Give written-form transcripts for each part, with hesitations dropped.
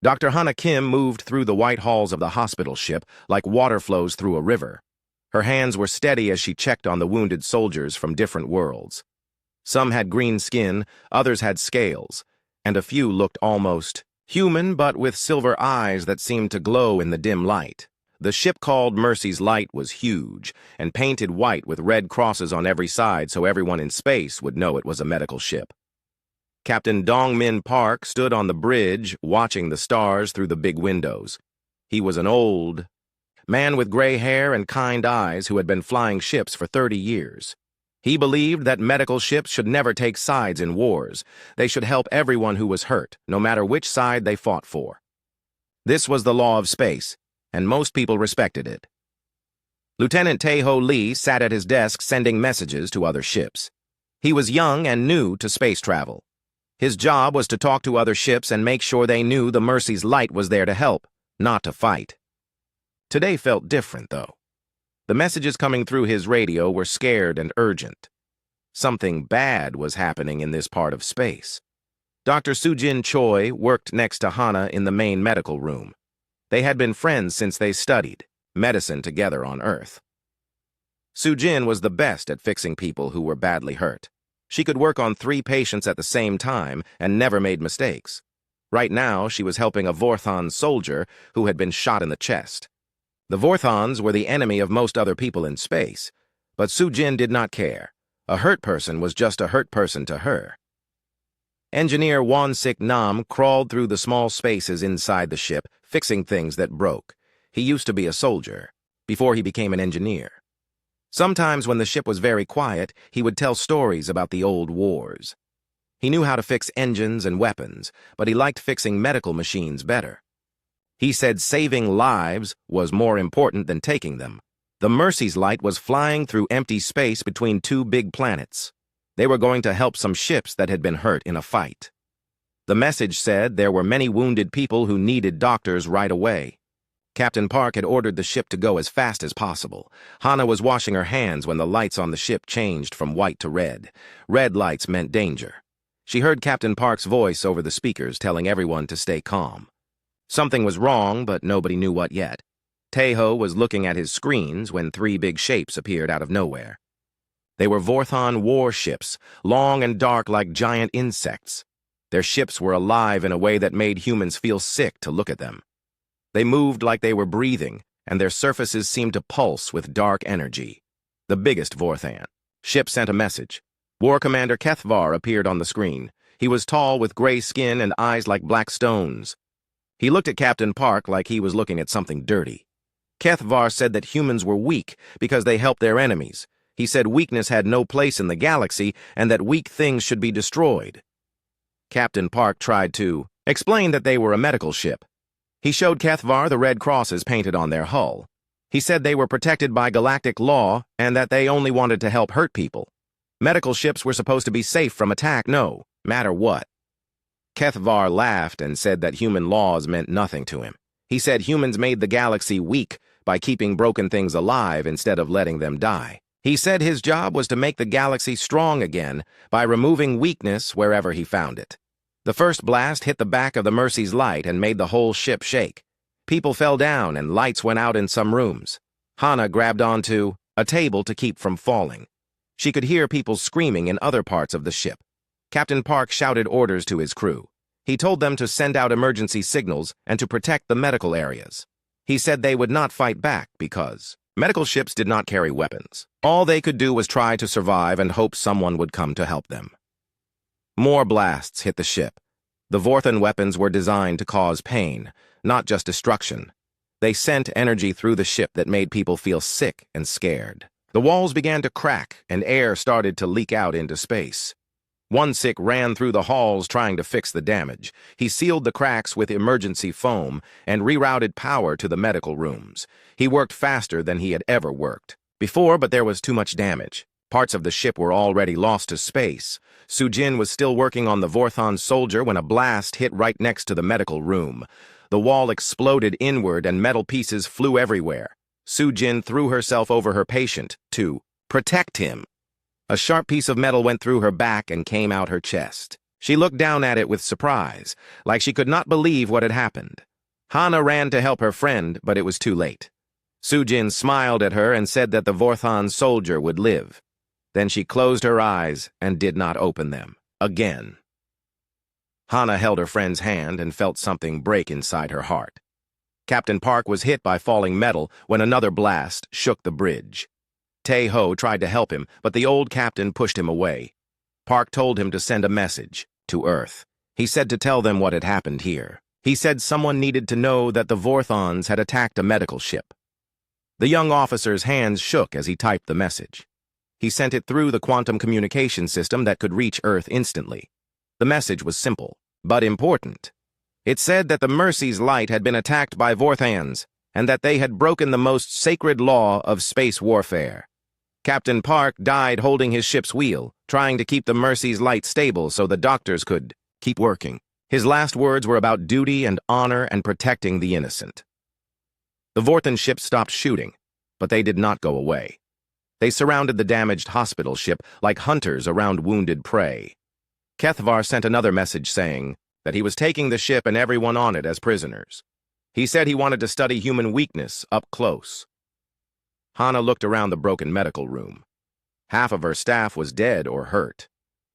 Dr. Hana Kim moved through the white halls of the hospital ship like water flows through a river. Her hands were steady as she checked on the wounded soldiers from different worlds. Some had green skin, others had scales, and a few looked almost human but with silver eyes that seemed to glow in the dim light. The ship called Mercy's Light was huge and painted white with red crosses on every side so everyone in space would know it was a medical ship. Captain Dong-Min Park stood on the bridge watching the stars through the big windows. He was an old man with gray hair and kind eyes who had been flying ships for 30 years. He believed that medical ships should never take sides in wars. They should help everyone who was hurt, no matter which side they fought for. This was the law of space, and most people respected it. Lieutenant Tae-ho Lee sat at his desk sending messages to other ships. He was young and new to space travel. His job was to talk to other ships and make sure they knew the Mercy's Light was there to help, not to fight. Today felt different, though. The messages coming through his radio were scared and urgent. Something bad was happening in this part of space. Dr. Soo-jin Choi worked next to Hana in the main medical room. They had been friends since they studied medicine together on Earth. Soo-jin was the best at fixing people who were badly hurt. She could work on 3 patients at the same time and never made mistakes. Right now, she was helping a Vorthon soldier who had been shot in the chest. The Vorthons were the enemy of most other people in space, but Soo-jin did not care. A hurt person was just a hurt person to her. Engineer Won-sik Nam crawled through the small spaces inside the ship, fixing things that broke. He used to be a soldier, before he became an engineer. Sometimes when the ship was very quiet, he would tell stories about the old wars. He knew how to fix engines and weapons, but he liked fixing medical machines better. He said saving lives was more important than taking them. The Mercy's Light was flying through empty space between 2 big planets. They were going to help some ships that had been hurt in a fight. The message said there were many wounded people who needed doctors right away. Captain Park had ordered the ship to go as fast as possible. Hana was washing her hands when the lights on the ship changed from white to red. Red lights meant danger. She heard Captain Park's voice over the speakers telling everyone to stay calm. Something was wrong, but nobody knew what yet. Tae-ho was looking at his screens when 3 big shapes appeared out of nowhere. They were Vorthon warships, long and dark like giant insects. Their ships were alive in a way that made humans feel sick to look at them. They moved like they were breathing, and their surfaces seemed to pulse with dark energy. The biggest Vorthan ship sent a message. War Commander Kethvar appeared on the screen. He was tall with gray skin and eyes like black stones. He looked at Captain Park like he was looking at something dirty. Kethvar said that humans were weak because they helped their enemies. He said weakness had no place in the galaxy and that weak things should be destroyed. Captain Park tried to explain that they were a medical ship. He showed Kethvar the red crosses painted on their hull. He said they were protected by galactic law and that they only wanted to help hurt people. Medical ships were supposed to be safe from attack, no matter what. Kethvar laughed and said that human laws meant nothing to him. He said humans made the galaxy weak by keeping broken things alive instead of letting them die. He said his job was to make the galaxy strong again by removing weakness wherever he found it. The first blast hit the back of the Mercy's Light and made the whole ship shake. People fell down and lights went out in some rooms. Hana grabbed onto a table to keep from falling. She could hear people screaming in other parts of the ship. Captain Park shouted orders to his crew. He told them to send out emergency signals and to protect the medical areas. He said they would not fight back because medical ships did not carry weapons. All they could do was try to survive and hope someone would come to help them. More blasts hit the ship. The Vorthon weapons were designed to cause pain, not just destruction. They sent energy through the ship that made people feel sick and scared. The walls began to crack and air started to leak out into space. Won-sik ran through the halls trying to fix the damage. He sealed the cracks with emergency foam and rerouted power to the medical rooms. He worked faster than he had ever worked before, but there was too much damage. Parts of the ship were already lost to space. Soo-jin was still working on the Vorthon soldier when a blast hit right next to the medical room. The wall exploded inward and metal pieces flew everywhere. Soo-jin threw herself over her patient to protect him. A sharp piece of metal went through her back and came out her chest. She looked down at it with surprise, like she could not believe what had happened. Hana ran to help her friend, but it was too late. Sujin smiled at her and said that the Vorthan soldier would live. Then she closed her eyes and did not open them again. Hana held her friend's hand and felt something break inside her heart. Captain Park was hit by falling metal when another blast shook the bridge. Tae-ho tried to help him, but the old captain pushed him away. Park told him to send a message to Earth. He said to tell them what had happened here. He said someone needed to know that the Vorthons had attacked a medical ship. The young officer's hands shook as he typed the message. He sent it through the quantum communication system that could reach Earth instantly. The message was simple, but important. It said that the Mercy's light had been attacked by Vorthans, and that they had broken the most sacred law of space warfare. Captain Park died holding his ship's wheel, trying to keep the Mercy's light stable so the doctors could keep working. His last words were about duty and honor and protecting the innocent. The Vorthan ship stopped shooting, but they did not go away. They surrounded the damaged hospital ship like hunters around wounded prey. Kethvar sent another message saying that he was taking the ship and everyone on it as prisoners. He said he wanted to study human weakness up close. Hana looked around the broken medical room. Half of her staff was dead or hurt.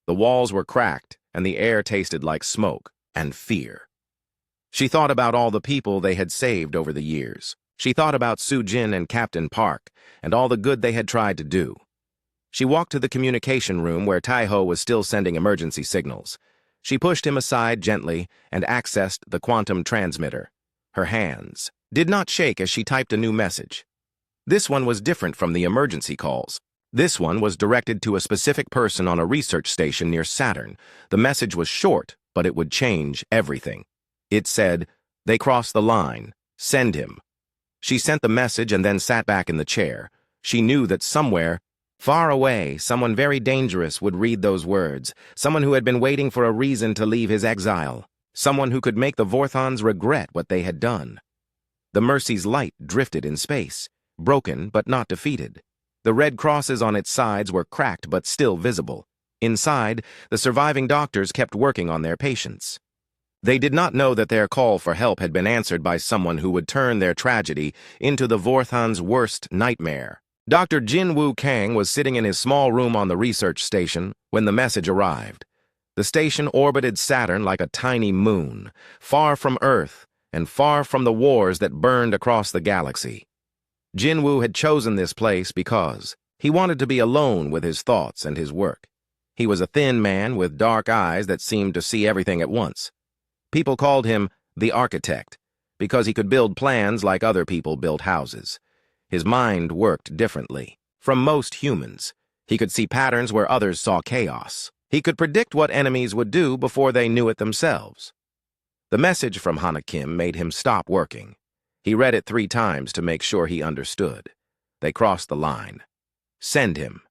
The walls were cracked, and the air tasted like smoke and fear. She thought about all the people they had saved over the years. She thought about Sujin and Captain Park, and all the good they had tried to do. She walked to the communication room where Tae-ho was still sending emergency signals. She pushed him aside gently and accessed the quantum transmitter. Her hands did not shake as she typed a new message. This one was different from the emergency calls. This one was directed to a specific person on a research station near Saturn. The message was short, but it would change everything. It said, "They crossed the line. Send him." She sent the message and then sat back in the chair. She knew that somewhere, far away, someone very dangerous would read those words, someone who had been waiting for a reason to leave his exile, someone who could make the Vorthons regret what they had done. The Mercy's light drifted in space, broken but not defeated. The red crosses on its sides were cracked but still visible. Inside, the surviving doctors kept working on their patients. They did not know that their call for help had been answered by someone who would turn their tragedy into the Vorthans' worst nightmare. Dr. Jin-Woo Kang was sitting in his small room on the research station when the message arrived. The station orbited Saturn like a tiny moon, far from Earth and far from the wars that burned across the galaxy. Jin-Woo had chosen this place because he wanted to be alone with his thoughts and his work. He was a thin man with dark eyes that seemed to see everything at once. People called him the architect because he could build plans like other people built houses. His mind worked differently from most humans. He could see patterns where others saw chaos. He could predict what enemies would do before they knew it themselves. The message from Hana Kim made him stop working. He read it 3 times to make sure he understood. They crossed the line. Send him.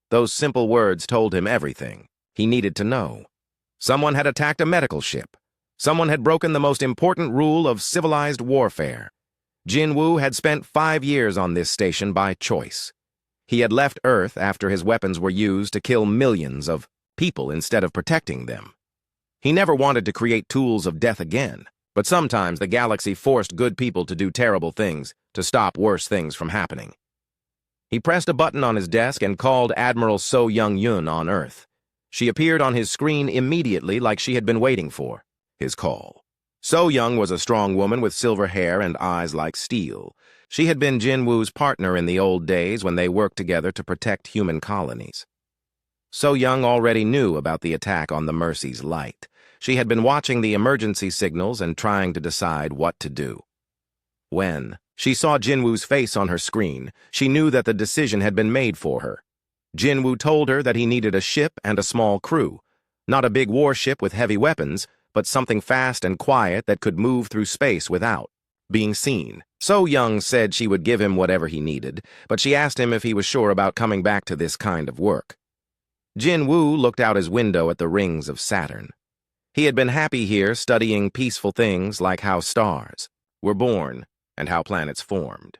Those simple words told him everything he needed to know. Someone had attacked a medical ship. Someone had broken the most important rule of civilized warfare. Jin-Woo had spent 5 years on this station by choice. He had left Earth after his weapons were used to kill millions of people instead of protecting them. He never wanted to create tools of death again, but sometimes the galaxy forced good people to do terrible things to stop worse things from happening. He pressed a button on his desk and called Admiral So Young-yun on Earth. She appeared on his screen immediately like she had been waiting for his call. So Young was a strong woman with silver hair and eyes like steel. She had been Jin-Woo's partner in the old days when they worked together to protect human colonies. So Young already knew about the attack on the Mercy's light. She had been watching the emergency signals and trying to decide what to do. When she saw Jin-Woo's face on her screen, she knew that the decision had been made for her. Jin-Woo told her that he needed a ship and a small crew. Not a big warship with heavy weapons, but something fast and quiet that could move through space without being seen. So Young said she would give him whatever he needed, but she asked him if he was sure about coming back to this kind of work. Jin-Woo looked out his window at the rings of Saturn. He had been happy here studying peaceful things like how stars were born and how planets formed.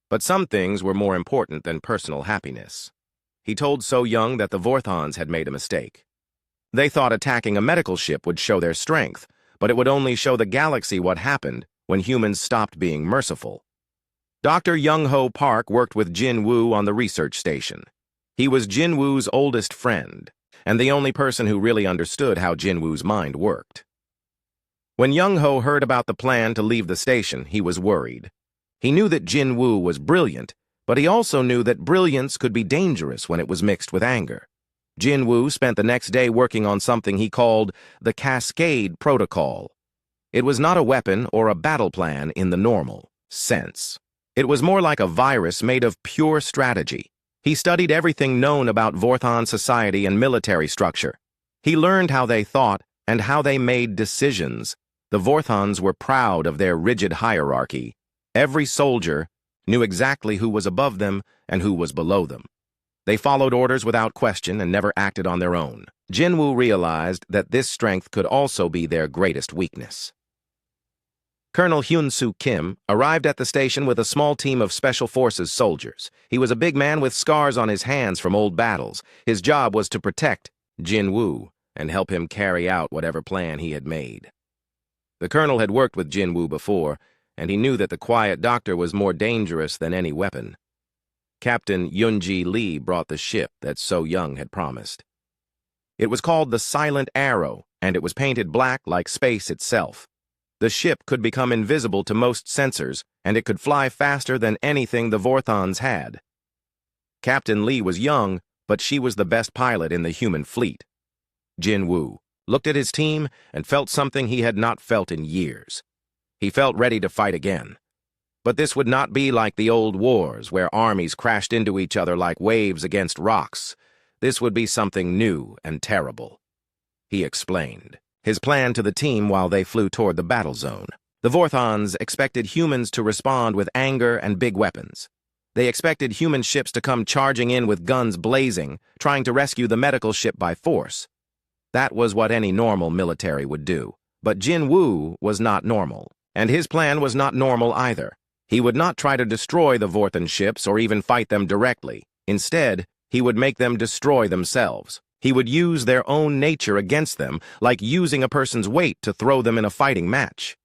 But some things were more important than personal happiness. He told So Young that the Vorthons had made a mistake. They thought attacking a medical ship would show their strength, but it would only show the galaxy what happened when humans stopped being merciful. Dr. Young-Ho Park worked with Jin Woo on the research station. He was Jin Woo's oldest friend, and the only person who really understood how Jin Woo's mind worked. When Young-Ho heard about the plan to leave the station, he was worried. He knew that Jin Woo was brilliant, but he also knew that brilliance could be dangerous when it was mixed with anger. Jin Woo spent the next day working on something he called the Cascade Protocol. It was not a weapon or a battle plan in the normal sense. It was more like a virus made of pure strategy. He studied everything known about Vorthon society and military structure. He learned how they thought and how they made decisions. The Vorthons were proud of their rigid hierarchy. Every soldier knew exactly who was above them and who was below them. They followed orders without question and never acted on their own. Jin Woo realized that this strength could also be their greatest weakness. Colonel Hyun-Soo Kim arrived at the station with a small team of Special Forces soldiers. He was a big man with scars on his hands from old battles. His job was to protect Jin Woo and help him carry out whatever plan he had made. The colonel had worked with Jin Woo before, and he knew that the quiet doctor was more dangerous than any weapon. Captain Yoon-ji Lee brought the ship that So Young had promised. It was called the Silent Arrow, and it was painted black like space itself. The ship could become invisible to most sensors, and it could fly faster than anything the Vorthons had. Captain Lee was young, but she was the best pilot in the human fleet. Jin Woo looked at his team and felt something he had not felt in years. He felt ready to fight again. But this would not be like the old wars, where armies crashed into each other like waves against rocks. This would be something new and terrible. He explained his plan to the team while they flew toward the battle zone. The Vorthons expected humans to respond with anger and big weapons. They expected human ships to come charging in with guns blazing, trying to rescue the medical ship by force. That was what any normal military would do. But Jin Woo was not normal, and his plan was not normal either. He would not try to destroy the Vorthon ships or even fight them directly. Instead, he would make them destroy themselves. He would use their own nature against them, like using a person's weight to throw them in a fighting match.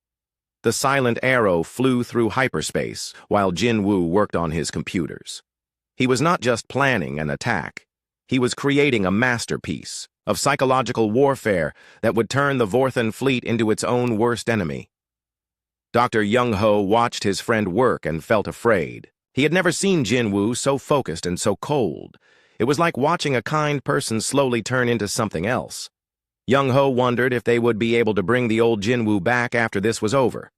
The Silent Arrow flew through hyperspace while Jin Woo worked on his computers. He was not just planning an attack. He was creating a masterpiece of psychological warfare that would turn the Vorthon fleet into its own worst enemy. Dr. Young-Ho watched his friend work and felt afraid. He had never seen Jin Woo so focused and so cold. It was like watching a kind person slowly turn into something else. Young-Ho wondered if they would be able to bring the old Jin Woo back after this was over.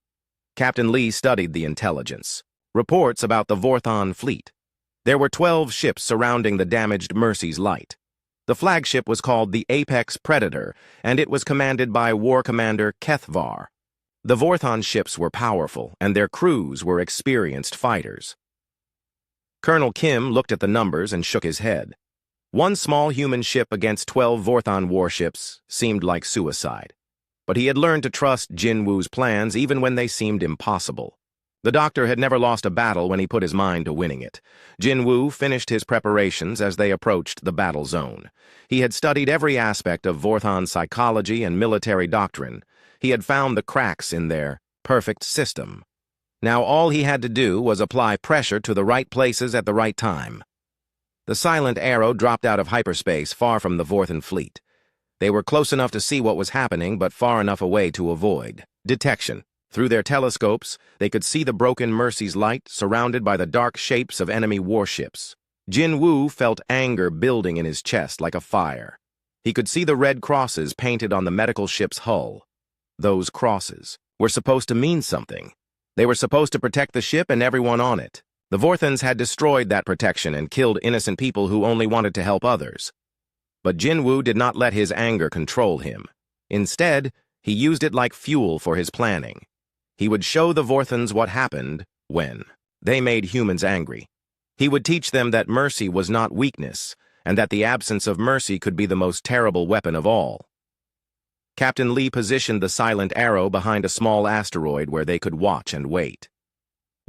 Captain Lee studied the intelligence. Reports about the Vorthon fleet. There were 12 ships surrounding the damaged Mercy's Light. The flagship was called the Apex Predator, and it was commanded by War Commander Kethvar. The Vorthon ships were powerful, and their crews were experienced fighters. Colonel Kim looked at the numbers and shook his head. One small human ship against 12 Vorthon warships seemed like suicide. But he had learned to trust Jin Woo's plans even when they seemed impossible. The doctor had never lost a battle when he put his mind to winning it. Jin Woo finished his preparations as they approached the battle zone. He had studied every aspect of Vorthon psychology and military doctrine. He had found the cracks in their perfect system. Now all he had to do was apply pressure to the right places at the right time. The Silent Arrow dropped out of hyperspace far from the Vorthon fleet. They were close enough to see what was happening, but far enough away to avoid detection. Through their telescopes, they could see the broken Mercy's Light surrounded by the dark shapes of enemy warships. Jin Woo felt anger building in his chest like a fire. He could see the red crosses painted on the medical ship's hull. Those crosses were supposed to mean something. They were supposed to protect the ship and everyone on it. The Vorthons had destroyed that protection and killed innocent people who only wanted to help others. But Jin Woo did not let his anger control him. Instead, he used it like fuel for his planning. He would show the Vorthons what happened when they made humans angry. He would teach them that mercy was not weakness, and that the absence of mercy could be the most terrible weapon of all. Captain Lee positioned the Silent Arrow behind a small asteroid where they could watch and wait.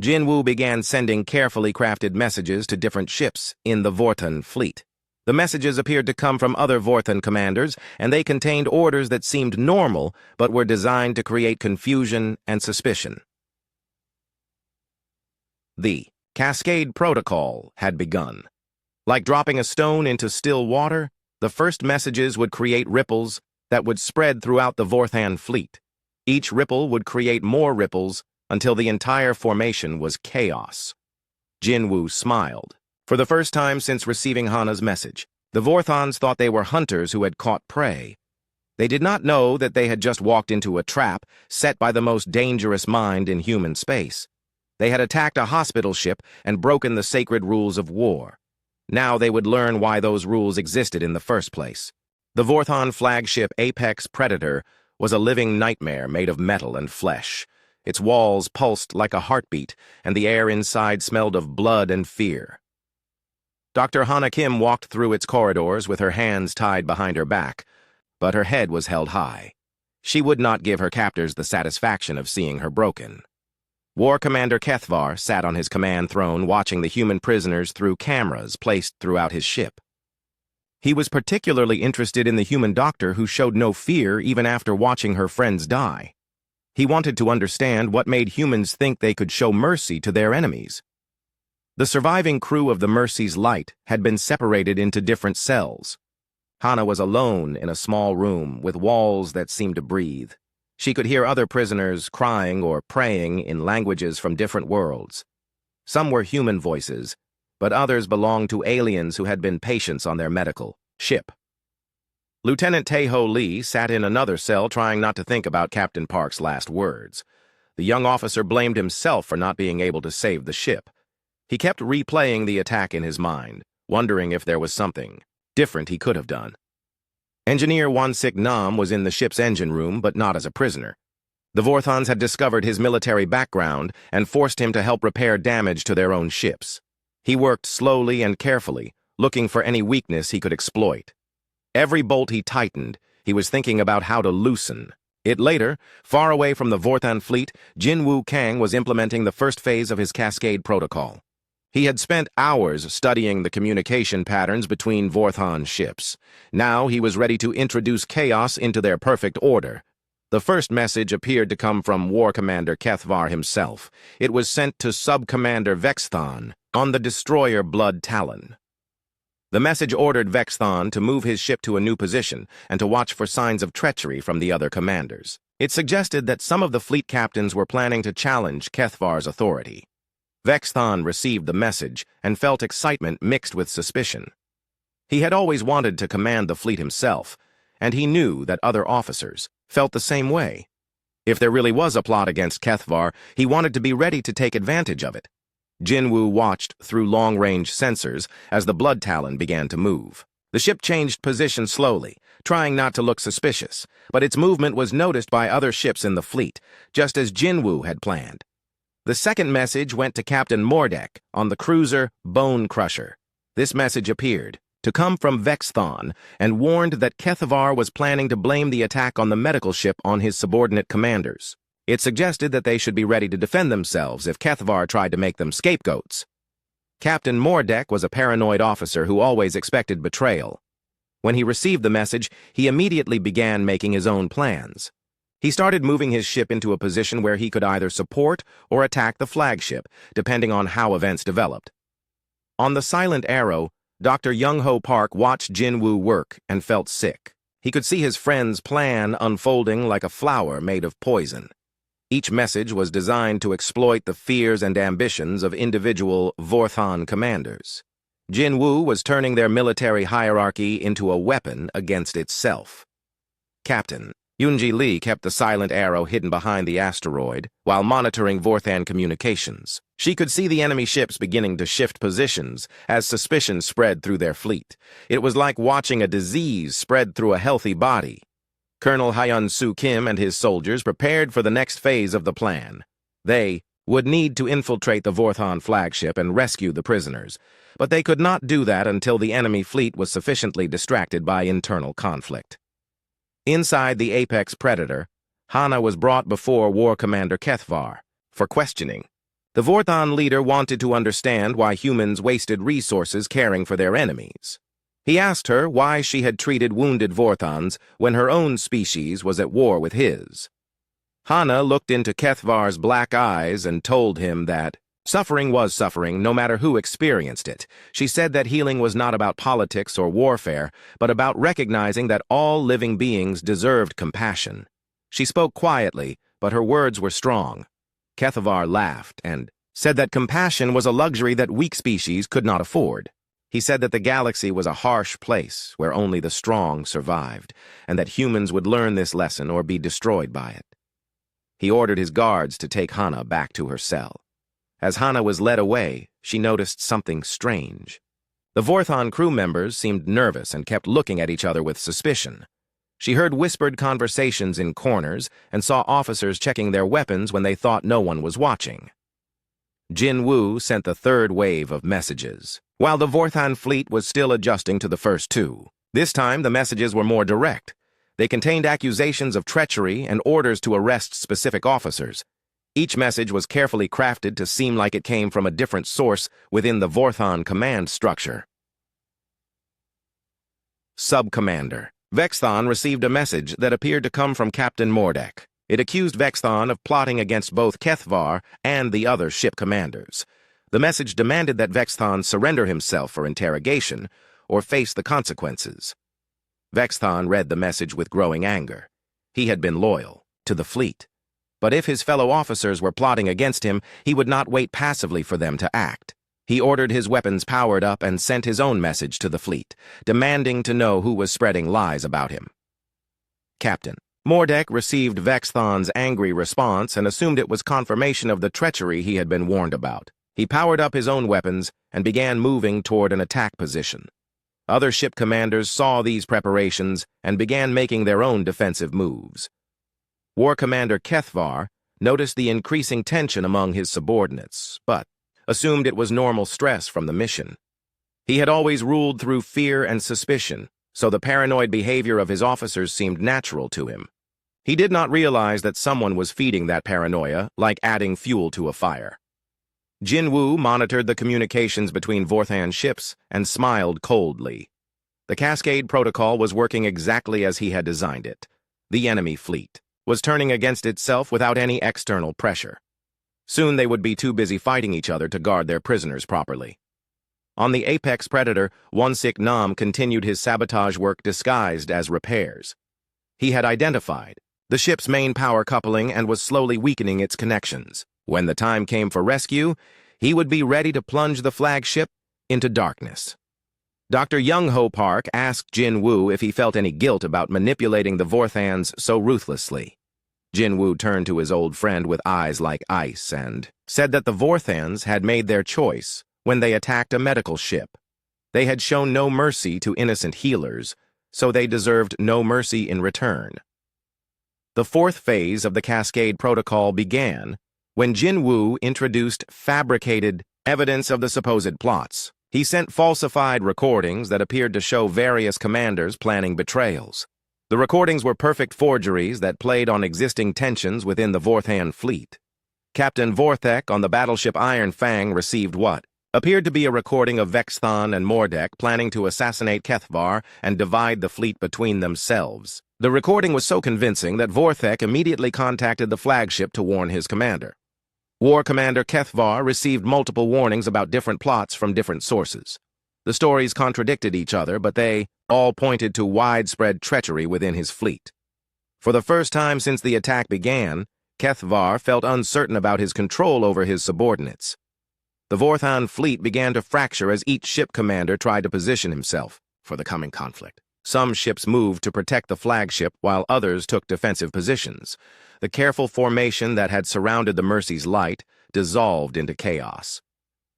Jin Woo began sending carefully crafted messages to different ships in the Vorthon fleet. The messages appeared to come from other Vorthan commanders, and they contained orders that seemed normal but were designed to create confusion and suspicion. The Cascade Protocol had begun. Like dropping a stone into still water, the first messages would create ripples that would spread throughout the Vorthan fleet. Each ripple would create more ripples until the entire formation was chaos. Jinwoo smiled. For the first time since receiving Hana's message, the Vorthons thought they were hunters who had caught prey. They did not know that they had just walked into a trap set by the most dangerous mind in human space. They had attacked a hospital ship and broken the sacred rules of war. Now they would learn why those rules existed in the first place. The Vorthon flagship Apex Predator was a living nightmare made of metal and flesh. Its walls pulsed like a heartbeat, and the air inside smelled of blood and fear. Dr. Hana Kim walked through its corridors with her hands tied behind her back, but her head was held high. She would not give her captors the satisfaction of seeing her broken. War Commander Kethvar sat on his command throne watching the human prisoners through cameras placed throughout his ship. He was particularly interested in the human doctor who showed no fear even after watching her friends die. He wanted to understand what made humans think they could show mercy to their enemies. The surviving crew of the Mercy's Light had been separated into different cells. Hana was alone in a small room with walls that seemed to breathe. She could hear other prisoners crying or praying in languages from different worlds. Some were human voices, but others belonged to aliens who had been patients on their medical ship. Lieutenant Tae-ho Lee sat in another cell trying not to think about Captain Park's last words. The young officer blamed himself for not being able to save the ship. He kept replaying the attack in his mind, wondering if there was something different he could have done. Engineer Won-sik Nam was in the ship's engine room, but not as a prisoner. The Vorthons had discovered his military background and forced him to help repair damage to their own ships. He worked slowly and carefully, looking for any weakness he could exploit. Every bolt he tightened, he was thinking about how to loosen it. Later, far away from the Vorthan fleet, Jinwoo Kang was implementing the first phase of his Cascade Protocol. He had spent hours studying the communication patterns between Vorthon ships. Now he was ready to introduce chaos into their perfect order. The first message appeared to come from War Commander Kethvar himself. It was sent to Sub-Commander Vestan on the destroyer Blood Talon. The message ordered Vestan to move his ship to a new position and to watch for signs of treachery from the other commanders. It suggested that some of the fleet captains were planning to challenge Kethvar's authority. Vestan received the message and felt excitement mixed with suspicion. He had always wanted to command the fleet himself, and he knew that other officers felt the same way. If there really was a plot against Kethvar, he wanted to be ready to take advantage of it. Jinwoo watched through long-range sensors as the Blood Talon began to move. The ship changed position slowly, trying not to look suspicious, but its movement was noticed by other ships in the fleet, just as Jinwoo had planned. The second message went to Captain Mordek on the cruiser Bone Crusher. This message appeared to come from Vestan and warned that Kethvar was planning to blame the attack on the medical ship on his subordinate commanders. It suggested that they should be ready to defend themselves if Kethvar tried to make them scapegoats. Captain Mordek was a paranoid officer who always expected betrayal. When he received the message, he immediately began making his own plans. He started moving his ship into a position where he could either support or attack the flagship, depending on how events developed. On the Silent Arrow, Dr. Young-ho Park watched Jinwoo work and felt sick. He could see his friend's plan unfolding like a flower made of poison. Each message was designed to exploit the fears and ambitions of individual Vorthon commanders. Jinwoo was turning their military hierarchy into a weapon against itself. Captain Yoonji Lee kept the Silent Arrow hidden behind the asteroid while monitoring Vorthan communications. She could see the enemy ships beginning to shift positions as suspicion spread through their fleet. It was like watching a disease spread through a healthy body. Colonel Hyun-Soo Kim and his soldiers prepared for the next phase of the plan. They would need to infiltrate the Vorthon flagship and rescue the prisoners, but they could not do that until the enemy fleet was sufficiently distracted by internal conflict. Inside the Apex Predator, Hana was brought before War Commander Kethvar for questioning. The Vorthon leader wanted to understand why humans wasted resources caring for their enemies. He asked her why she had treated wounded Vorthons when her own species was at war with his. Hana looked into Kethvar's black eyes and told him that suffering was suffering, no matter who experienced it. She said that healing was not about politics or warfare, but about recognizing that all living beings deserved compassion. She spoke quietly, but her words were strong. Kethvar laughed and said that compassion was a luxury that weak species could not afford. He said that the galaxy was a harsh place where only the strong survived, and that humans would learn this lesson or be destroyed by it. He ordered his guards to take Hana back to her cell. As Hana was led away, she noticed something strange. The Vorthon crew members seemed nervous and kept looking at each other with suspicion. She heard whispered conversations in corners and saw officers checking their weapons when they thought no one was watching. Jin Woo sent the third wave of messages, while the Vorthon fleet was still adjusting to the first two. This time, the messages were more direct. They contained accusations of treachery and orders to arrest specific officers. Each message was carefully crafted to seem like it came from a different source within the Vorthon command structure. Sub-Commander. Vestan received a message that appeared to come from Captain Mordek. It accused Vestan of plotting against both Kethvar and the other ship commanders. The message demanded that Vestan surrender himself for interrogation or face the consequences. Vestan read the message with growing anger. He had been loyal to the fleet. But if his fellow officers were plotting against him, he would not wait passively for them to act. He ordered his weapons powered up and sent his own message to the fleet, demanding to know who was spreading lies about him. Captain. Mordek received Vestan's angry response and assumed it was confirmation of the treachery he had been warned about. He powered up his own weapons and began moving toward an attack position. Other ship commanders saw these preparations and began making their own defensive moves. War Commander Kethvar noticed the increasing tension among his subordinates, but assumed it was normal stress from the mission. He had always ruled through fear and suspicion, so the paranoid behavior of his officers seemed natural to him. He did not realize that someone was feeding that paranoia, like adding fuel to a fire. Jin Woo monitored the communications between Vorthon ships and smiled coldly. The Cascade Protocol was working exactly as he had designed it. The enemy fleet was turning against itself without any external pressure. Soon they would be too busy fighting each other to guard their prisoners properly. On the Apex Predator, Wonsik Nam continued his sabotage work disguised as repairs. He had identified the ship's main power coupling and was slowly weakening its connections. When the time came for rescue, he would be ready to plunge the flagship into darkness. Dr. Young-Ho Park asked Jin Woo if he felt any guilt about manipulating the Vorthons so ruthlessly. Jin Woo turned to his old friend with eyes like ice and said that the Vorthons had made their choice when they attacked a medical ship. They had shown no mercy to innocent healers, so they deserved no mercy in return. The fourth phase of the Cascade Protocol began when Jin Woo introduced fabricated evidence of the supposed plots. He sent falsified recordings that appeared to show various commanders planning betrayals. The recordings were perfect forgeries that played on existing tensions within the Vorthon fleet. Captain Vorthek on the battleship Iron Fang received what appeared to be a recording of Vestan and Mordek planning to assassinate Kethvar and divide the fleet between themselves. The recording was so convincing that Vorthek immediately contacted the flagship to warn his commander. War Commander Kethvar received multiple warnings about different plots from different sources. The stories contradicted each other, but they all pointed to widespread treachery within his fleet. For the first time since the attack began, Kethvar felt uncertain about his control over his subordinates. The Vorthon fleet began to fracture as each ship commander tried to position himself for the coming conflict. Some ships moved to protect the flagship while others took defensive positions. The careful formation that had surrounded the Mercy's light dissolved into chaos.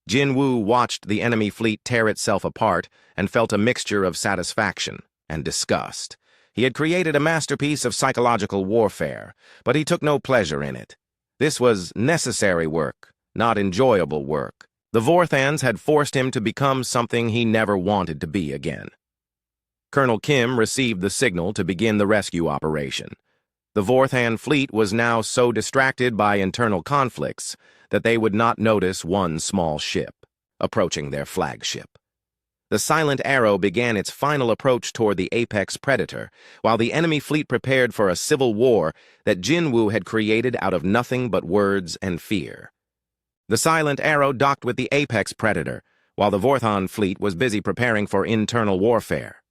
Jin Woo watched the enemy fleet tear itself apart and felt a mixture of satisfaction and disgust. He had created a masterpiece of psychological warfare, but he took no pleasure in it. This was necessary work, not enjoyable work. The Vorthons had forced him to become something he never wanted to be again. Colonel Kim received the signal to begin the rescue operation. The Vorthon fleet was now so distracted by internal conflicts that they would not notice one small ship approaching their flagship. The silent arrow began its final approach toward the apex predator, while the enemy fleet prepared for a civil war that Jinwoo had created out of nothing but words and fear. The silent arrow docked with the apex predator, while the Vorthon fleet was busy preparing for internal warfare.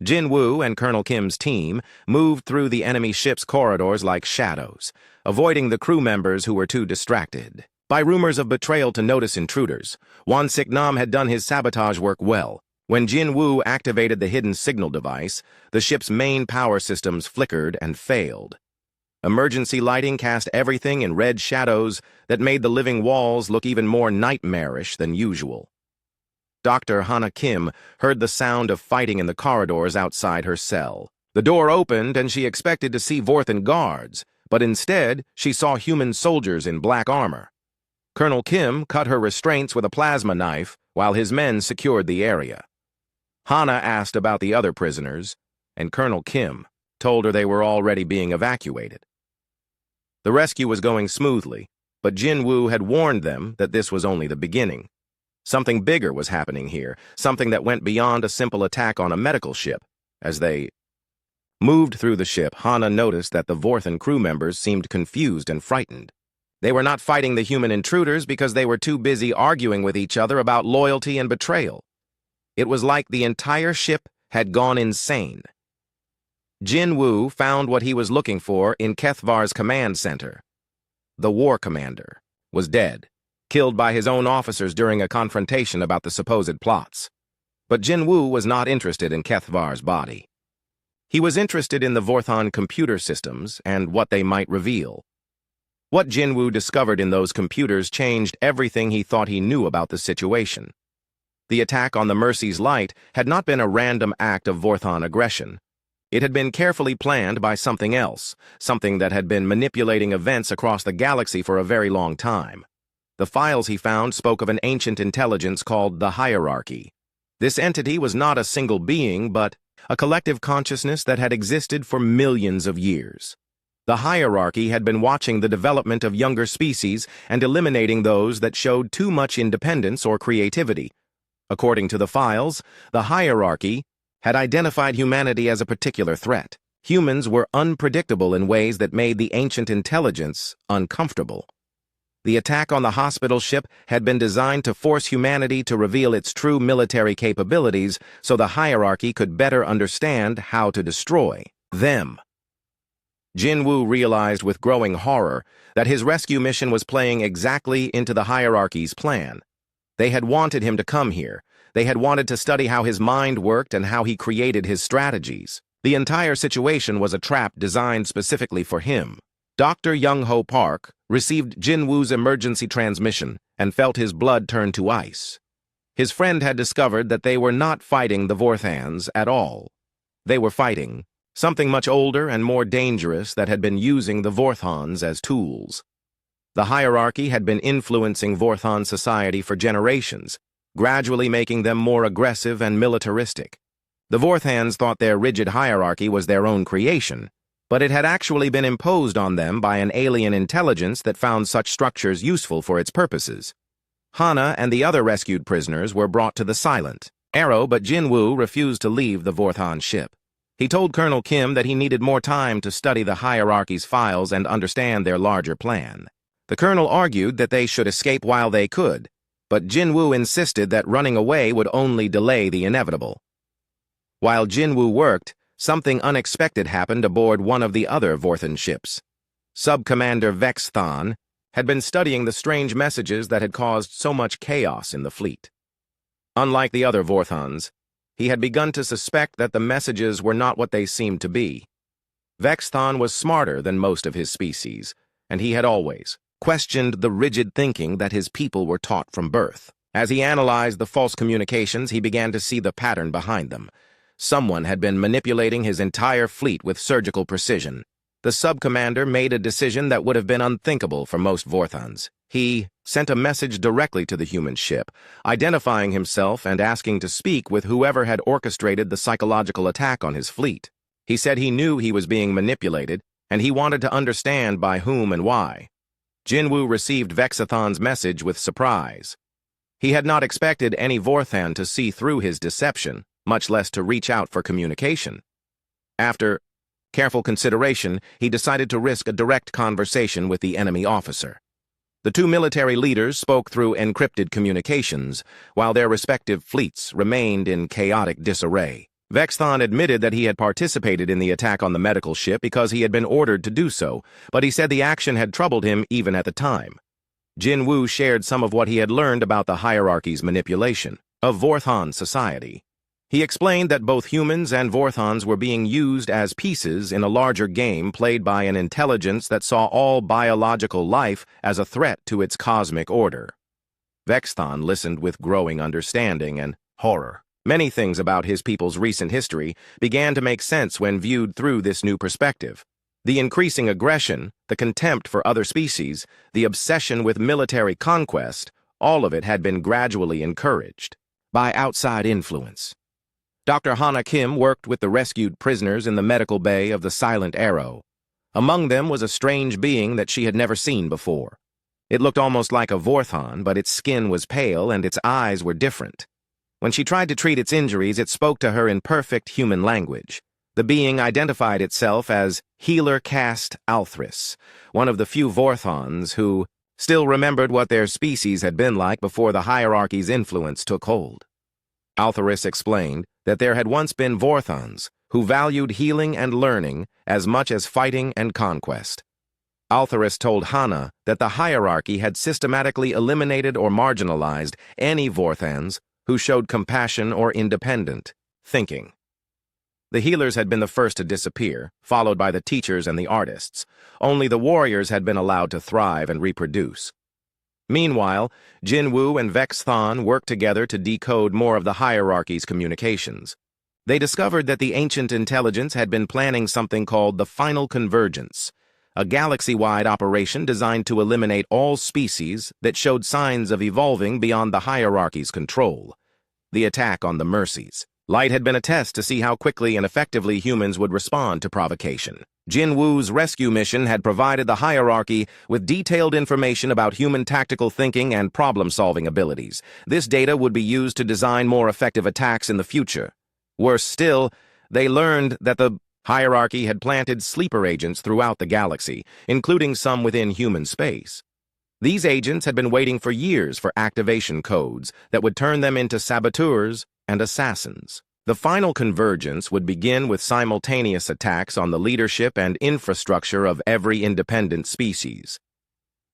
Jinwoo and Colonel Kim's team moved through the enemy ship's corridors like shadows, avoiding the crew members who were too distracted by rumors of betrayal to notice intruders. Won-Sik Nam had done his sabotage work well. When Jinwoo activated the hidden signal device, the ship's main power systems flickered and failed. Emergency lighting cast everything in red shadows that made the living walls look even more nightmarish than usual. Dr. Hana Kim heard the sound of fighting in the corridors outside her cell. The door opened and she expected to see Vorthon guards, but instead she saw human soldiers in black armor. Colonel Kim cut her restraints with a plasma knife while his men secured the area. Hana asked about the other prisoners, and Colonel Kim told her they were already being evacuated. The rescue was going smoothly, but Jinwoo had warned them that this was only the beginning. Something bigger was happening here, something that went beyond a simple attack on a medical ship. As they moved through the ship, Hana noticed that the Vorthon crew members seemed confused and frightened. They were not fighting the human intruders because they were too busy arguing with each other about loyalty and betrayal. It was like the entire ship had gone insane. Jinwoo found what he was looking for in Kethvar's command center. The war commander was dead, killed by his own officers during a confrontation about the supposed plots. But Jinwoo was not interested in Kethvar's body. He was interested in the Vorthon computer systems and what they might reveal. What Jinwoo discovered in those computers changed everything he thought he knew about the situation. The attack on the Mercy's Light had not been a random act of Vorthon aggression. It had been carefully planned by something else, something that had been manipulating events across the galaxy for a very long time. The files he found spoke of an ancient intelligence called the Hierarchy. This entity was not a single being, but a collective consciousness that had existed for millions of years. The Hierarchy had been watching the development of younger species and eliminating those that showed too much independence or creativity. According to the files, the Hierarchy had identified humanity as a particular threat. Humans were unpredictable in ways that made the ancient intelligence uncomfortable. The attack on the hospital ship had been designed to force humanity to reveal its true military capabilities so the Hierarchy could better understand how to destroy them. Jinwoo realized with growing horror that his rescue mission was playing exactly into the Hierarchy's plan. They had wanted him to come here. They had wanted to study how his mind worked and how he created his strategies. The entire situation was a trap designed specifically for him. Dr. Young-Ho Park received Jinwoo's emergency transmission and felt his blood turn to ice. His friend had discovered that they were not fighting the Vorthans at all. They were fighting something much older and more dangerous that had been using the Vorthons as tools. The Hierarchy had been influencing Vorthon society for generations, gradually making them more aggressive and militaristic. The Vorthans thought their rigid hierarchy was their own creation, but it had actually been imposed on them by an alien intelligence that found such structures useful for its purposes. Hana and the other rescued prisoners were brought to the silent arrow, but Jinwoo refused to leave the Vorthon ship. He told Colonel Kim that he needed more time to study the Hierarchy's files and understand their larger plan. The colonel argued that they should escape while they could, but Jinwoo insisted that running away would only delay the inevitable. While Jinwoo worked, something unexpected happened aboard one of the other Vorthon ships. Sub-Commander Vestan had been studying the strange messages that had caused so much chaos in the fleet. Unlike the other Vorthons, he had begun to suspect that the messages were not what they seemed to be. Vestan was smarter than most of his species, and he had always questioned the rigid thinking that his people were taught from birth. As he analyzed the false communications, he began to see the pattern behind them. Someone had been manipulating his entire fleet with surgical precision. The sub-commander made a decision that would have been unthinkable for most Vorthons. He sent a message directly to the human ship, identifying himself and asking to speak with whoever had orchestrated the psychological attack on his fleet. He said he knew he was being manipulated, and he wanted to understand by whom and why. Jinwoo received Vexathon's message with surprise. He had not expected any Vorthan to see through his deception, much less to reach out for communication. After careful consideration, he decided to risk a direct conversation with the enemy officer. The two military leaders spoke through encrypted communications, while their respective fleets remained in chaotic disarray. Vestan admitted that he had participated in the attack on the medical ship because he had been ordered to do so, but he said the action had troubled him even at the time. Jin Woo shared some of what he had learned about the hierarchy's manipulation of Vorthan society. He explained that both humans and Vorthans were being used as pieces in a larger game played by an intelligence that saw all biological life as a threat to its cosmic order. Vestan listened with growing understanding and horror. Many things about his people's recent history began to make sense when viewed through this new perspective. The increasing aggression, the contempt for other species, the obsession with military conquest, all of it had been gradually encouraged by outside influence. Dr. Hana Kim worked with the rescued prisoners in the medical bay of the Silent Arrow. Among them was a strange being that she had never seen before. It looked almost like a Vorthan, but its skin was pale and its eyes were different. When she tried to treat its injuries, it spoke to her in perfect human language. The being identified itself as Healer Caste Althris, one of the few Vorthans who still remembered what their species had been like before the hierarchy's influence took hold. Althris explained that there had once been Vorthans who valued healing and learning as much as fighting and conquest. Althris told Hana that the hierarchy had systematically eliminated or marginalized any Vorthans who showed compassion or independent thinking. The healers had been the first to disappear, followed by the teachers and the artists. Only the warriors had been allowed to thrive and reproduce. Meanwhile, Jin Woo and Vestan worked together to decode more of the hierarchy's communications. They discovered that the ancient intelligence had been planning something called the Final Convergence, a galaxy-wide operation designed to eliminate all species that showed signs of evolving beyond the hierarchy's control. The attack on the Mercies. Light had been a test to see how quickly and effectively humans would respond to provocation. Jin Woo's rescue mission had provided the hierarchy with detailed information about human tactical thinking and problem-solving abilities. This data would be used to design more effective attacks in the future. Worse still, they learned that the hierarchy had planted sleeper agents throughout the galaxy, including some within human space. These agents had been waiting for years for activation codes that would turn them into saboteurs and assassins. The final convergence would begin with simultaneous attacks on the leadership and infrastructure of every independent species.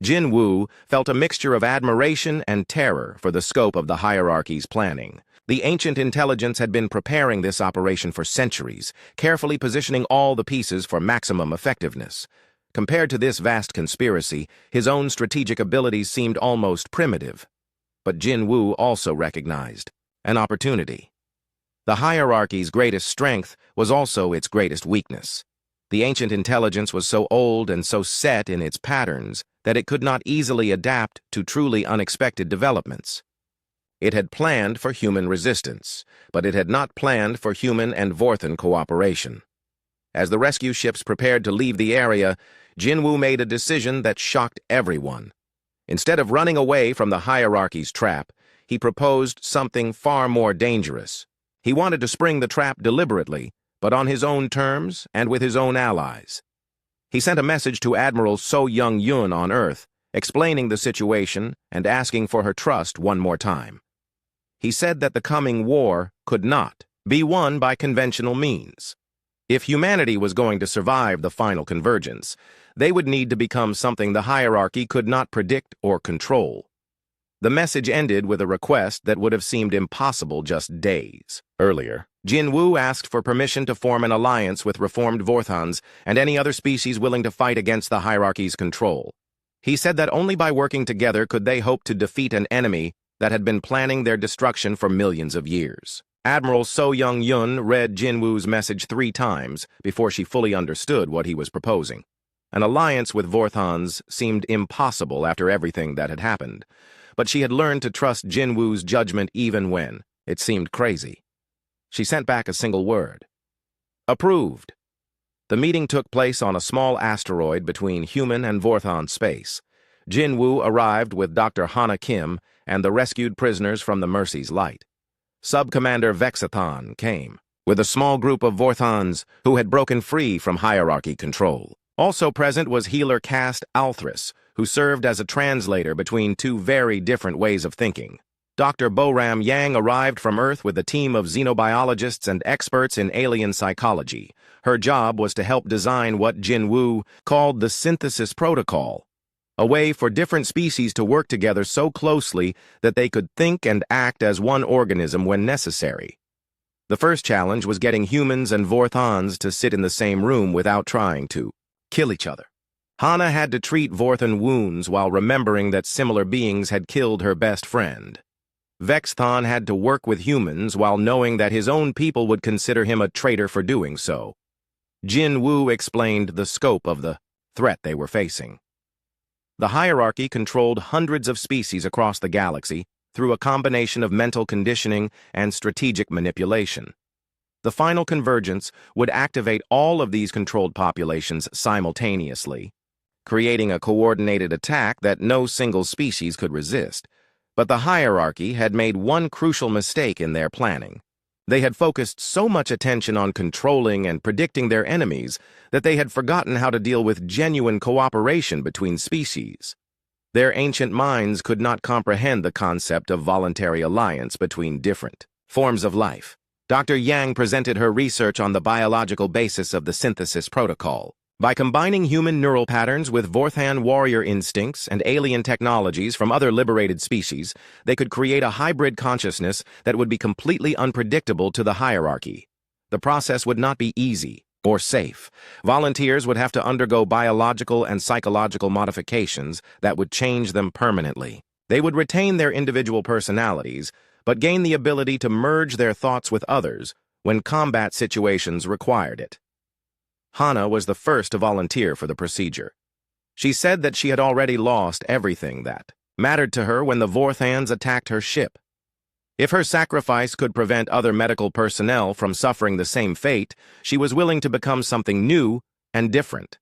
Jin Woo felt a mixture of admiration and terror for the scope of the hierarchy's planning. The ancient intelligence had been preparing this operation for centuries, carefully positioning all the pieces for maximum effectiveness. Compared to this vast conspiracy, his own strategic abilities seemed almost primitive. But Jin Woo also recognized an opportunity. The hierarchy's greatest strength was also its greatest weakness. The ancient intelligence was so old and so set in its patterns that it could not easily adapt to truly unexpected developments. It had planned for human resistance, but it had not planned for human and Vorthan cooperation. As the rescue ships prepared to leave the area, Jin Woo made a decision that shocked everyone. Instead of running away from the hierarchy's trap, he proposed something far more dangerous. He wanted to spring the trap deliberately, but on his own terms and with his own allies. He sent a message to Admiral So Young-yun on Earth, explaining the situation and asking for her trust one more time. He said that the coming war could not be won by conventional means. If humanity was going to survive the final convergence, they would need to become something the hierarchy could not predict or control. The message ended with a request that would have seemed impossible just days earlier. Jin Woo asked for permission to form an alliance with reformed Vorthans and any other species willing to fight against the hierarchy's control. He said that only by working together could they hope to defeat an enemy that had been planning their destruction for millions of years. Admiral So Young-yun read Jin Woo's message 3 times before she fully understood what he was proposing. An alliance with Vorthans seemed impossible after everything that had happened, but she had learned to trust Jin Woo's judgment even when it seemed crazy. She sent back a single word. Approved. The meeting took place on a small asteroid between human and Vorthan space. Jin-woo arrived with Dr. Hana Kim and the rescued prisoners from the Mercy's Light. Sub-Commander Vexathan came, with a small group of Vorthons who had broken free from hierarchy control. Also present was healer Cast Althris, who served as a translator between two very different ways of thinking. Dr. Boram Yang arrived from Earth with a team of xenobiologists and experts in alien psychology. Her job was to help design what Jin-woo called the synthesis protocol, a way for different species to work together so closely that they could think and act as one organism when necessary. The first challenge was getting humans and Vorthons to sit in the same room without trying to kill each other. Hana had to treat Vorthon wounds while remembering that similar beings had killed her best friend. Vexthon had to work with humans while knowing that his own people would consider him a traitor for doing so. Jin-woo explained the scope of the threat they were facing. The hierarchy controlled hundreds of species across the galaxy through a combination of mental conditioning and strategic manipulation. The final convergence would activate all of these controlled populations simultaneously, creating a coordinated attack that no single species could resist. But the hierarchy had made one crucial mistake in their planning. They had focused so much attention on controlling and predicting their enemies that they had forgotten how to deal with genuine cooperation between species. Their ancient minds could not comprehend the concept of voluntary alliance between different forms of life. Dr. Yang presented her research on the biological basis of the synthesis protocol. By combining human neural patterns with Vorthan warrior instincts and alien technologies from other liberated species, they could create a hybrid consciousness that would be completely unpredictable to the hierarchy. The process would not be easy or safe. Volunteers would have to undergo biological and psychological modifications that would change them permanently. They would retain their individual personalities, but gain the ability to merge their thoughts with others when combat situations required it. Hana was the first to volunteer for the procedure. She said that she had already lost everything that mattered to her when the Vorthans attacked her ship. If her sacrifice could prevent other medical personnel from suffering the same fate, she was willing to become something new and different.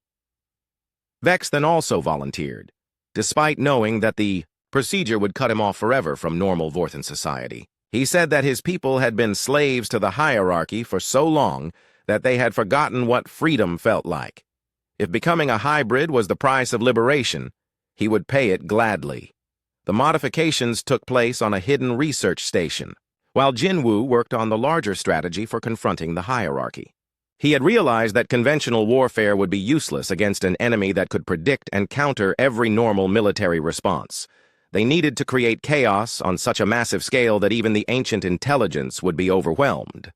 Vex then also volunteered, despite knowing that the procedure would cut him off forever from normal Vorthan society. He said that his people had been slaves to the hierarchy for so long that they had forgotten what freedom felt like. If becoming a hybrid was the price of liberation, he would pay it gladly. The modifications took place on a hidden research station, while Jin-woo worked on the larger strategy for confronting the hierarchy. He had realized that conventional warfare would be useless against an enemy that could predict and counter every normal military response. They needed to create chaos on such a massive scale that even the ancient intelligence would be overwhelmed.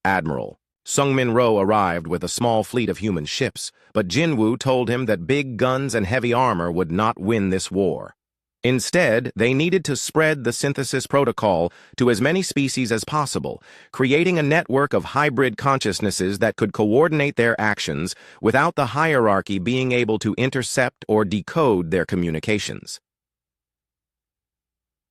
Admiral Sungmin-ro arrived with a small fleet of human ships, but Jin-woo told him that big guns and heavy armor would not win this war. Instead, they needed to spread the synthesis protocol to as many species as possible, creating a network of hybrid consciousnesses that could coordinate their actions without the hierarchy being able to intercept or decode their communications.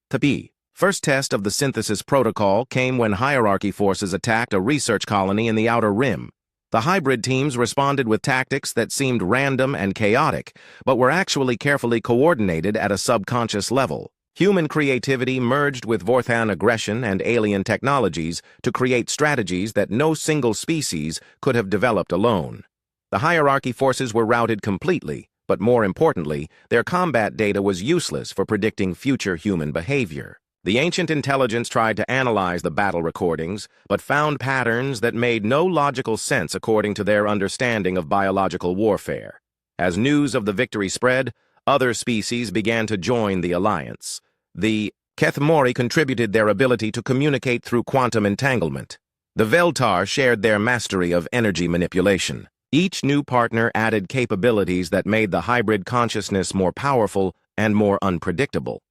The first test of the synthesis protocol came when hierarchy forces attacked a research colony in the Outer Rim. The hybrid teams responded with tactics that seemed random and chaotic, but were actually carefully coordinated at a subconscious level. Human creativity merged with Vorthan aggression and alien technologies to create strategies that no single species could have developed alone. The hierarchy forces were routed completely, but more importantly, their combat data was useless for predicting future human behavior. The ancient intelligence tried to analyze the battle recordings, but found patterns that made no logical sense according to their understanding of biological warfare. As news of the victory spread, other species began to join the alliance. The Kethmori contributed their ability to communicate through quantum entanglement. The Veltar shared their mastery of energy manipulation. Each new partner added capabilities that made the hybrid consciousness more powerful and more unpredictable.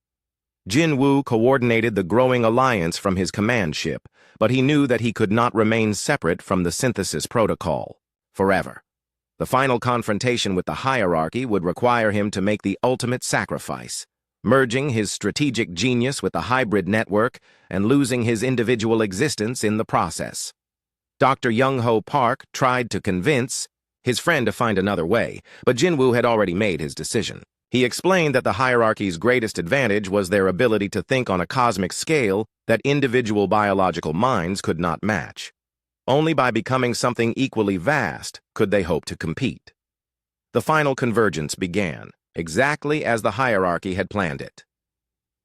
Jin-woo coordinated the growing alliance from his command ship, but he knew that he could not remain separate from the synthesis protocol forever. The final confrontation with the hierarchy would require him to make the ultimate sacrifice, merging his strategic genius with the hybrid network and losing his individual existence in the process. Dr. Young-ho Park tried to convince his friend to find another way, but Jin-woo had already made his decision. He explained that the hierarchy's greatest advantage was their ability to think on a cosmic scale that individual biological minds could not match. Only by becoming something equally vast could they hope to compete. The final convergence began, exactly as the hierarchy had planned it.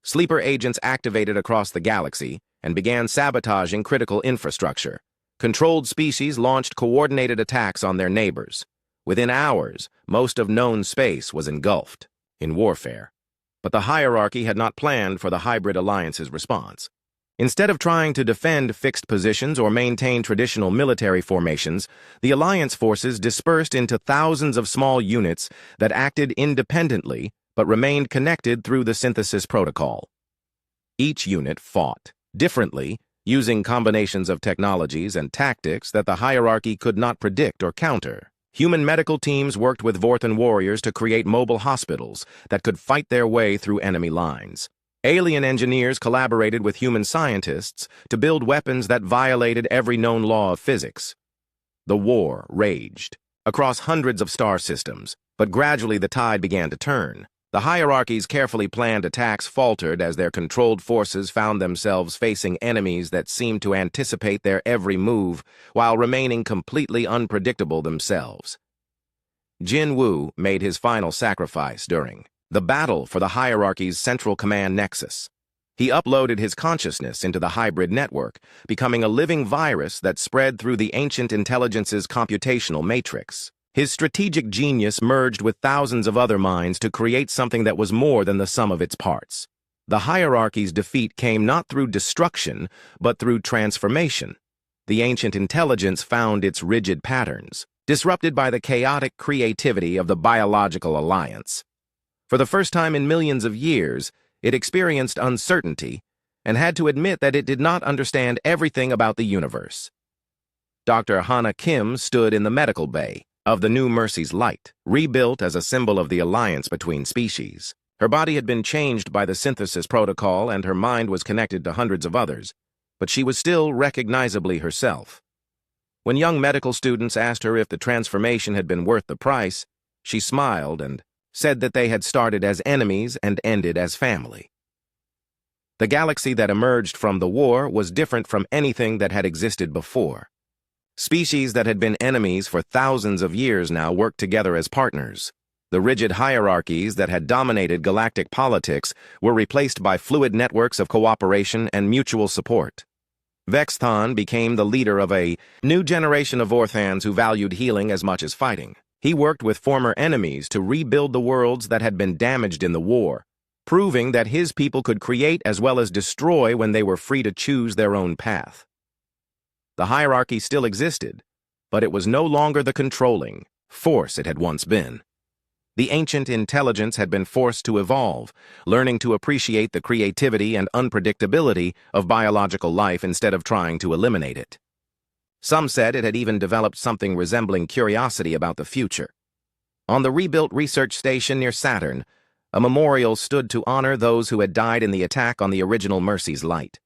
Sleeper agents activated across the galaxy and began sabotaging critical infrastructure. Controlled species launched coordinated attacks on their neighbors. Within hours, most of known space was engulfed in warfare. But the hierarchy had not planned for the hybrid alliance's response. Instead of trying to defend fixed positions or maintain traditional military formations, the alliance forces dispersed into thousands of small units that acted independently but remained connected through the synthesis protocol. Each unit fought differently, using combinations of technologies and tactics that the hierarchy could not predict or counter. Human medical teams worked with Vorthan warriors to create mobile hospitals that could fight their way through enemy lines. Alien engineers collaborated with human scientists to build weapons that violated every known law of physics. The war raged across hundreds of star systems, but gradually the tide began to turn. The hierarchy's carefully planned attacks faltered as their controlled forces found themselves facing enemies that seemed to anticipate their every move while remaining completely unpredictable themselves. Jin Wu made his final sacrifice during the battle for the hierarchy's central command nexus. He uploaded his consciousness into the hybrid network, becoming a living virus that spread through the ancient intelligence's computational matrix. His strategic genius merged with thousands of other minds to create something that was more than the sum of its parts. The hierarchy's defeat came not through destruction, but through transformation. The ancient intelligence found its rigid patterns, disrupted by the chaotic creativity of the biological alliance. For the first time in millions of years, it experienced uncertainty and had to admit that it did not understand everything about the universe. Dr. Hana Kim stood in the medical bay of the New Mercy's light, rebuilt as a symbol of the alliance between species. Her body had been changed by the synthesis protocol and her mind was connected to hundreds of others, but she was still recognizably herself. When young medical students asked her if the transformation had been worth the price, she smiled and said that they had started as enemies and ended as family. The galaxy that emerged from the war was different from anything that had existed before. Species that had been enemies for thousands of years now worked together as partners. The rigid hierarchies that had dominated galactic politics were replaced by fluid networks of cooperation and mutual support. Vestan became the leader of a new generation of Vorthans who valued healing as much as fighting. He worked with former enemies to rebuild the worlds that had been damaged in the war, proving that his people could create as well as destroy when they were free to choose their own path. The hierarchy still existed, but it was no longer the controlling force it had once been. The ancient intelligence had been forced to evolve, learning to appreciate the creativity and unpredictability of biological life instead of trying to eliminate it. Some said it had even developed something resembling curiosity about the future. On the rebuilt research station near Saturn, a memorial stood to honor those who had died in the attack on the original Mercy's light.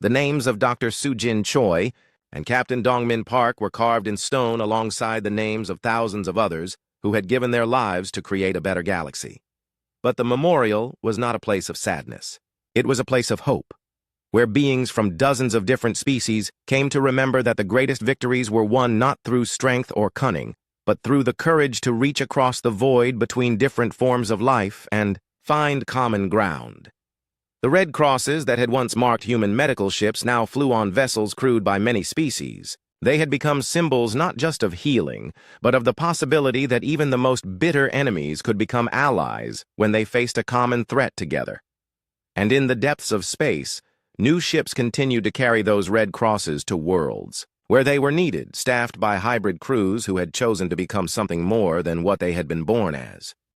The names of Dr. Sujin Choi and Captain Dongmin Park were carved in stone alongside the names of thousands of others who had given their lives to create a better galaxy. But the memorial was not a place of sadness. It was a place of hope, where beings from dozens of different species came to remember that the greatest victories were won not through strength or cunning, but through the courage to reach across the void between different forms of life and find common ground. The red crosses that had once marked human medical ships now flew on vessels crewed by many species. They had become symbols not just of healing, but of the possibility that even the most bitter enemies could become allies when they faced a common threat together. And in the depths of space, new ships continued to carry those red crosses to worlds, where they were needed, staffed by hybrid crews who had chosen to become something more than what they had been born as.